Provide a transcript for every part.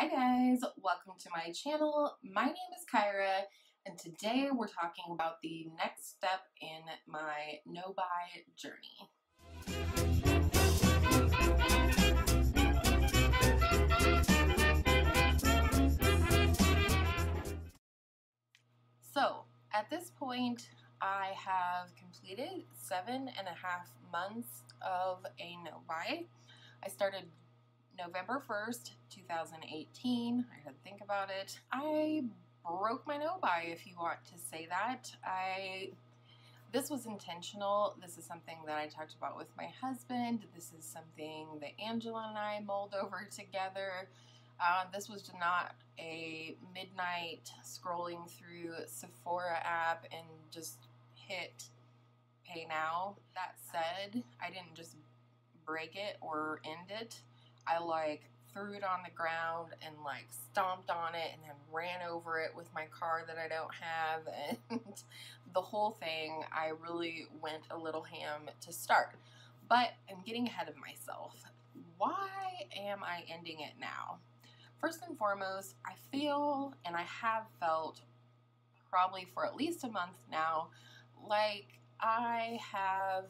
Hi guys, welcome to my channel. My name is Kyra and today we're talking about the next step in my no-buy journey. So at this point I have completed 7.5 months of a no-buy. I started November 1st, 2018. I had to think about it. I broke my no-buy, if you want to say that. This was intentional. This is something that I talked about with my husband. This is something that Angela and I mulled over together. This was not a midnight scrolling through Sephora app and just hit pay now. That said, I didn't just break it or end it. I threw it on the ground and stomped on it and then ran over it with my car that I don't have, and the whole thing, I really went a little ham to start. But I'm getting ahead of myself. Why am I ending it now? First and foremost, I feel, and I have felt probably for at least a month now, like I have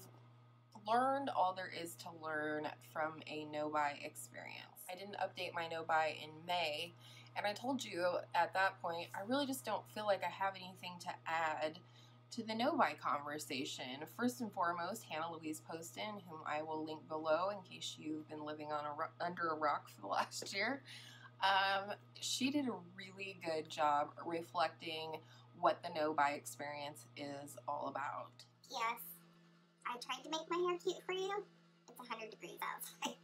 learned all there is to learn from a no-buy experience. I didn't update my no-buy in May, and I told you at that point, I really just don't feel like I have anything to add to the no-buy conversation. First and foremost, Hannah Louise Poston, whom I will link below in case you've been living on under a rock for the last year. She did a really good job reflecting what the no-buy experience is all about. Yes. I tried to make my hair cute for you. It's 100 degrees outside.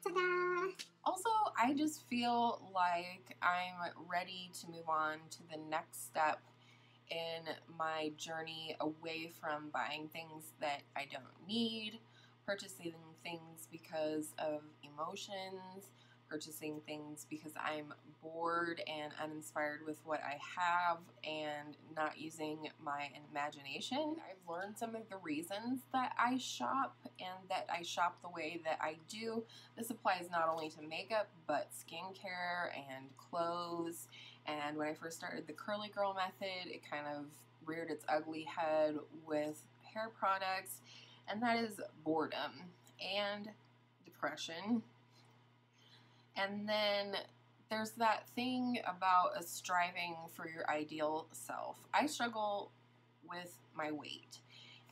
Ta-da! Also, I just feel like I'm ready to move on to the next step in my journey away from buying things that I don't need, purchasing things because of emotions, purchasing things because I'm bored and uninspired with what I have and not using my imagination. I've learned some of the reasons that I shop and that I shop the way that I do. This applies not only to makeup but skincare and clothes. And when I first started the curly girl method, it kind of reared its ugly head with hair products, and that is boredom and depression. And then there's that thing about striving for your ideal self. I struggle with my weight,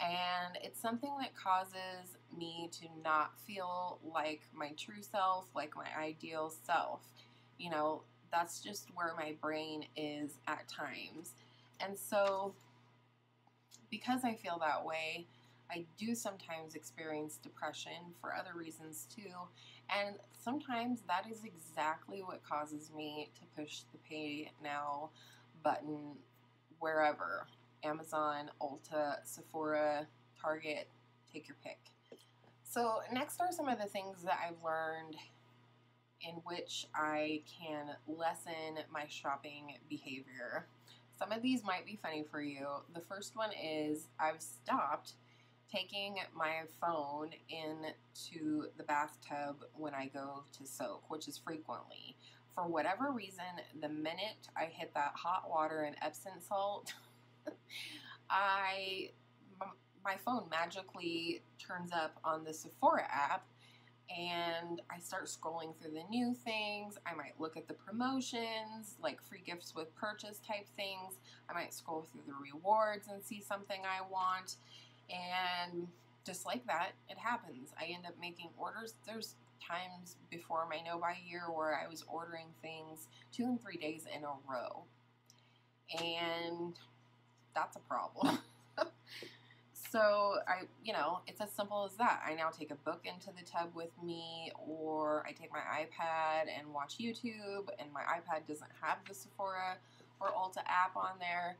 and it's something that causes me to not feel like my true self, like my ideal self. You know, that's just where my brain is at times. And so because I feel that way, I do sometimes experience depression for other reasons too, and sometimes that is exactly what causes me to push the pay now button wherever. Amazon, Ulta, Sephora, Target, take your pick. So next are some of the things that I've learned in which I can lessen my shopping behavior. Some of these might be funny for you. The first one is I've stopped taking my phone into the bathtub when I go to soak, which is frequently. For whatever reason, the minute I hit that hot water and Epsom salt, my phone magically turns up on the Sephora app, and I start scrolling through the new things. I might look at the promotions, like free gifts with purchase type things. I might scroll through the rewards and see something I want. And just like that, it happens. I end up making orders. There's times before my no-buy year where I was ordering things 2 and 3 days in a row. And that's a problem. So it's as simple as that. I now take a book into the tub with me, or I take my iPad and watch YouTube, and my iPad doesn't have the Sephora or Ulta app on there.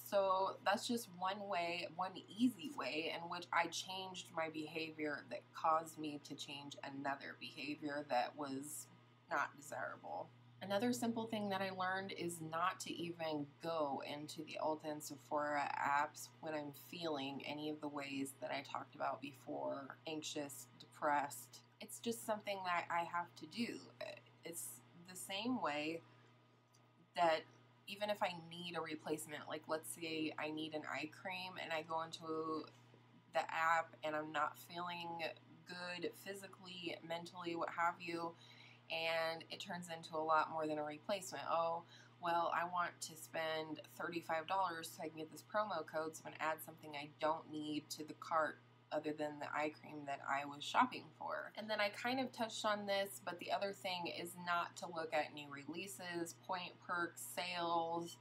So that's just one easy way in which I changed my behavior that caused me to change another behavior that was not desirable. Another simple thing that I learned is not to even go into the Ulta and Sephora apps when I'm feeling any of the ways that I talked about before, anxious, depressed. It's just something that I have to do. This same way that even if I need a replacement, like let's say I need an eye cream and I go into the app and I'm not feeling good physically, mentally, what have you, and it turns into a lot more than a replacement. Oh, well, I want to spend $35 so I can get this promo code, so I'm going to add something I don't need to the cart other than the eye cream that I was shopping for. And then I kind of touched on this, but the other thing is not to look at new releases, point perks, sales,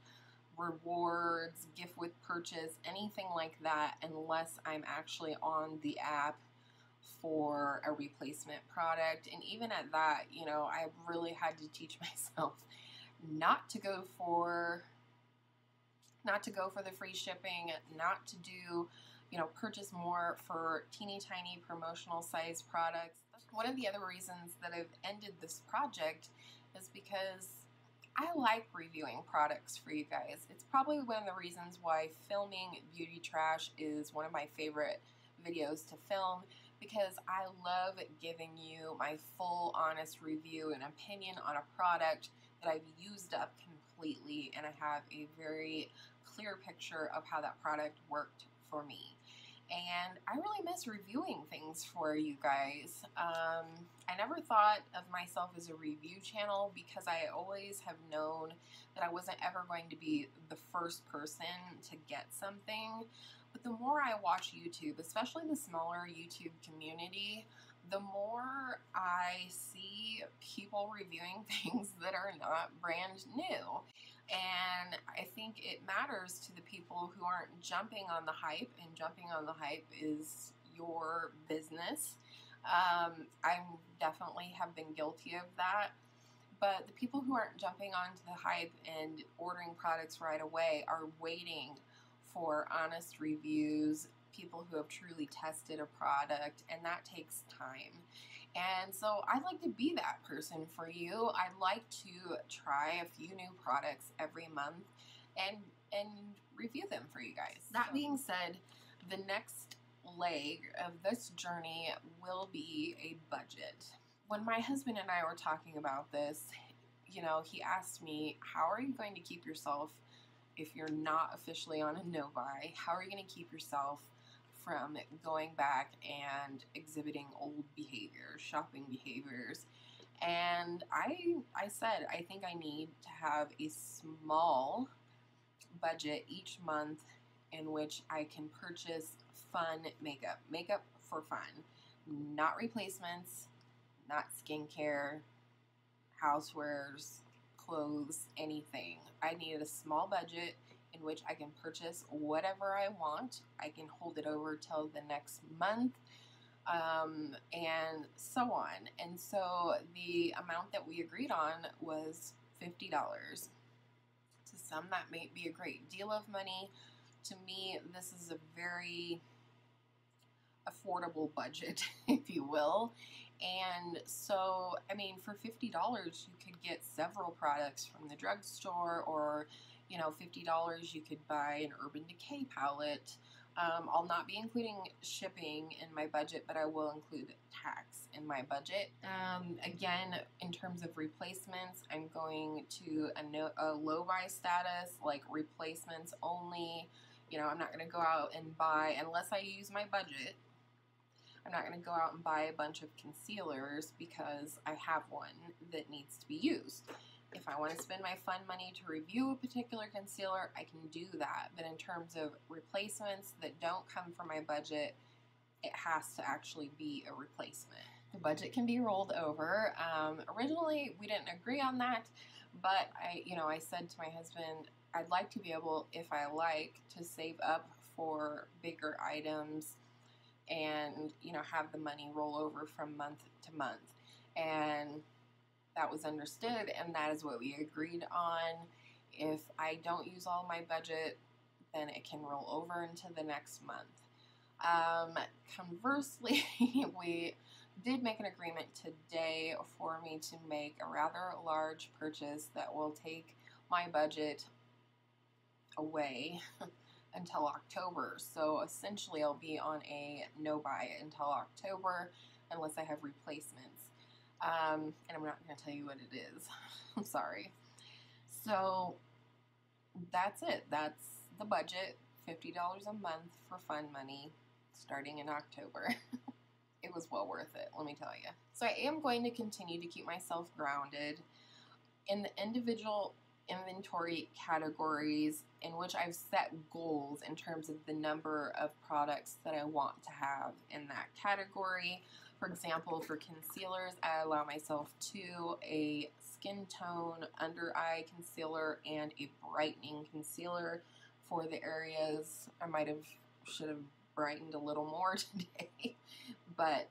rewards, gift with purchase, anything like that, unless I'm actually on the app for a replacement product. And even at that, you know, I really had to teach myself not to go for the free shipping, not to do, you know, purchase more for teeny tiny promotional size products. One of the other reasons that I've ended this project is because I like reviewing products for you guys. It's probably one of the reasons why filming beauty trash is one of my favorite videos to film, because I love giving you my full honest review and opinion on a product that I've used up completely, and I have a very clear picture of how that product worked for me. And I really miss reviewing things for you guys. I never thought of myself as a review channel because I always have known that I wasn't ever going to be the first person to get something. But the more I watch YouTube, especially the smaller YouTube community, the more I see people reviewing things that are not brand new. And I think it matters to the people who aren't jumping on the hype, and jumping on the hype is your business. I definitely have been guilty of that. But the people who aren't jumping onto the hype and ordering products right away are waiting for honest reviews, people who have truly tested a product, and that takes time. And so I'd like to be that person for you. I'd like to try a few new products every month and review them for you guys. That being said, the next leg of this journey will be a budget. When my husband and I were talking about this, you know, he asked me, how are you going to keep yourself, if you're not officially on a no-buy, how are you going to keep yourself from going back and exhibiting old behaviors, shopping behaviors? And I said, I think I need to have a small budget each month in which I can purchase fun makeup for fun, not replacements, not skincare, housewares, clothes, anything. I needed a small budget in which I can purchase whatever I want. I can hold it over till the next month, and so on. And so the amount that we agreed on was $50. To some, that may be a great deal of money. To me, this is a very affordable budget, if you will. And so, I mean, for $50, you could get several products from the drugstore, or, you know, $50 you could buy an Urban Decay palette. I'll not be including shipping in my budget, but I will include tax in my budget. Again, in terms of replacements, I'm going to a low buy status, like replacements only. You know, I'm not going to go out and buy, unless I use my budget, I'm not going to go out and buy a bunch of concealers because I have one that needs to be used. If I want to spend my fun money to review a particular concealer, I can do that. But in terms of replacements that don't come from my budget, it has to actually be a replacement. The budget can be rolled over. Originally, we didn't agree on that, but I said to my husband, I'd like to be able, if I like, to save up for bigger items and, you know, have the money roll over from month to month. And that was understood, and that is what we agreed on. If I don't use all my budget, then it can roll over into the next month. Conversely, we did make an agreement today for me to make a rather large purchase that will take my budget away until October. So essentially I'll be on a no buy until October unless I have replacements. And I'm not going to tell you what it is. I'm sorry. So that's it. That's the budget. $50 a month for fun money starting in October. It was well worth it, let me tell you. So I am going to continue to keep myself grounded in the individual inventory categories in which I've set goals in terms of the number of products that I want to have in that category. For example, for concealers, I allow myself a skin tone under eye concealer and a brightening concealer for the areas I should have brightened a little more today, but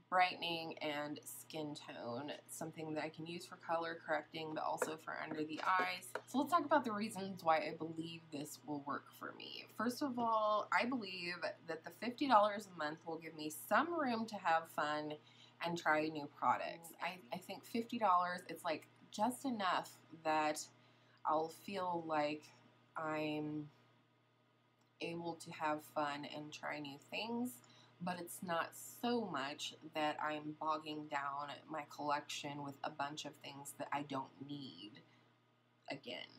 brightening and skin tone, something that I can use for color correcting, but also for under the eyes. So let's talk about the reasons why I believe this will work for me. First of all, I believe that the $50 a month will give me some room to have fun and try new products. I think $50, it's like just enough that I'll feel like I'm able to have fun and try new things, but it's not so much that I'm bogging down my collection with a bunch of things that I don't need again.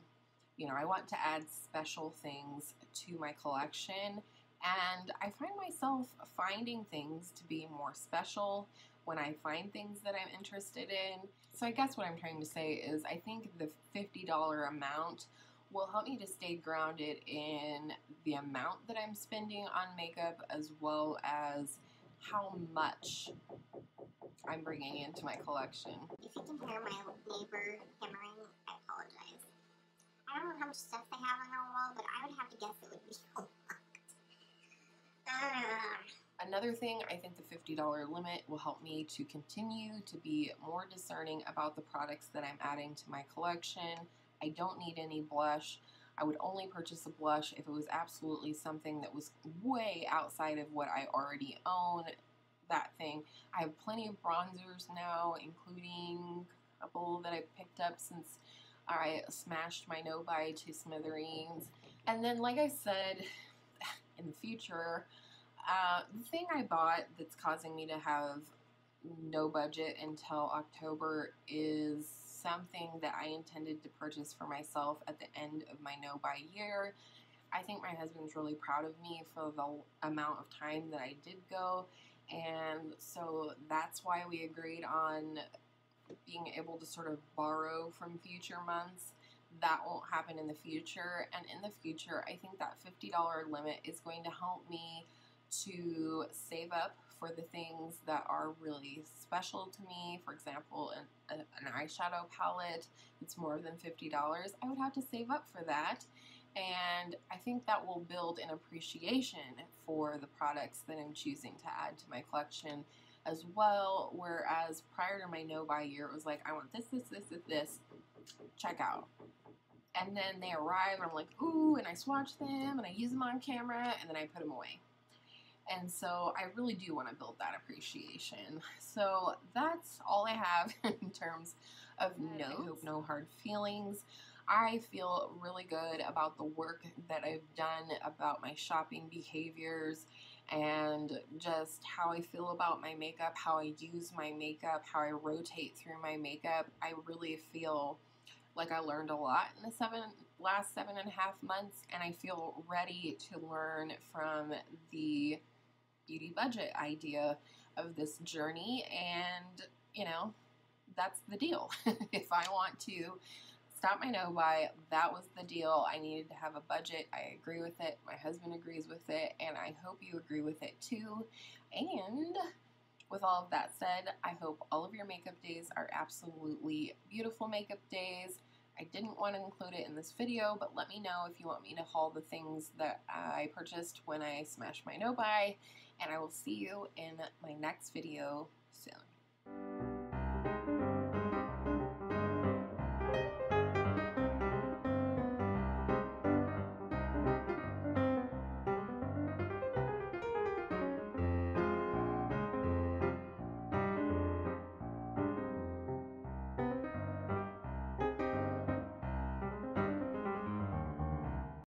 You know, I want to add special things to my collection, and I find myself finding things to be more special when I find things that I'm interested in. So I guess what I'm trying to say is I think the $50 amount will help me to stay grounded in the amount that I'm spending on makeup, as well as how much I'm bringing into my collection. If you can hear my neighbor hammering, I apologize. I don't know how much stuff they have on their wall, but I would have to guess it would be a lot. Another thing, I think the $50 limit will help me to continue to be more discerning about the products that I'm adding to my collection. I don't need any blush. I would only purchase a blush if it was absolutely something that was way outside of what I already own, that thing. I have plenty of bronzers now, including a couple that I picked up since I smashed my no-buy to smithereens. And then, like I said, in the future, the thing I bought that's causing me to have no budget until October is something that I intended to purchase for myself at the end of my no-buy year. I think my husband's really proud of me for the amount of time that I did go, and so that's why we agreed on being able to sort of borrow from future months. That won't happen in the future, and in the future, I think that $50 limit is going to help me to save up for the things that are really special to me. For example, an eyeshadow palette, it's more than $50. I would have to save up for that, and I think that will build an appreciation for the products that I'm choosing to add to my collection as well, whereas prior to my no-buy year, it was like, I want this, check out. And then they arrive, and I'm like, ooh, and I swatch them, and I use them on camera, and then I put them away. And so I really do want to build that appreciation. So that's all I have in terms of notes. I hope no hard feelings. I feel really good about the work that I've done about my shopping behaviors and just how I feel about my makeup, how I use my makeup, how I rotate through my makeup. I really feel like I learned a lot in the last 7.5 months, and I feel ready to learn from the beauty budget idea of this journey, and you know, that's the deal. If I want to stop my no-buy, that was the deal. I needed to have a budget. I agree with it. My husband agrees with it, and I hope you agree with it too. And with all of that said, I hope all of your makeup days are absolutely beautiful makeup days. I didn't want to include it in this video, but let me know if you want me to haul the things that I purchased when I smashed my no-buy, and I will see you in my next video soon.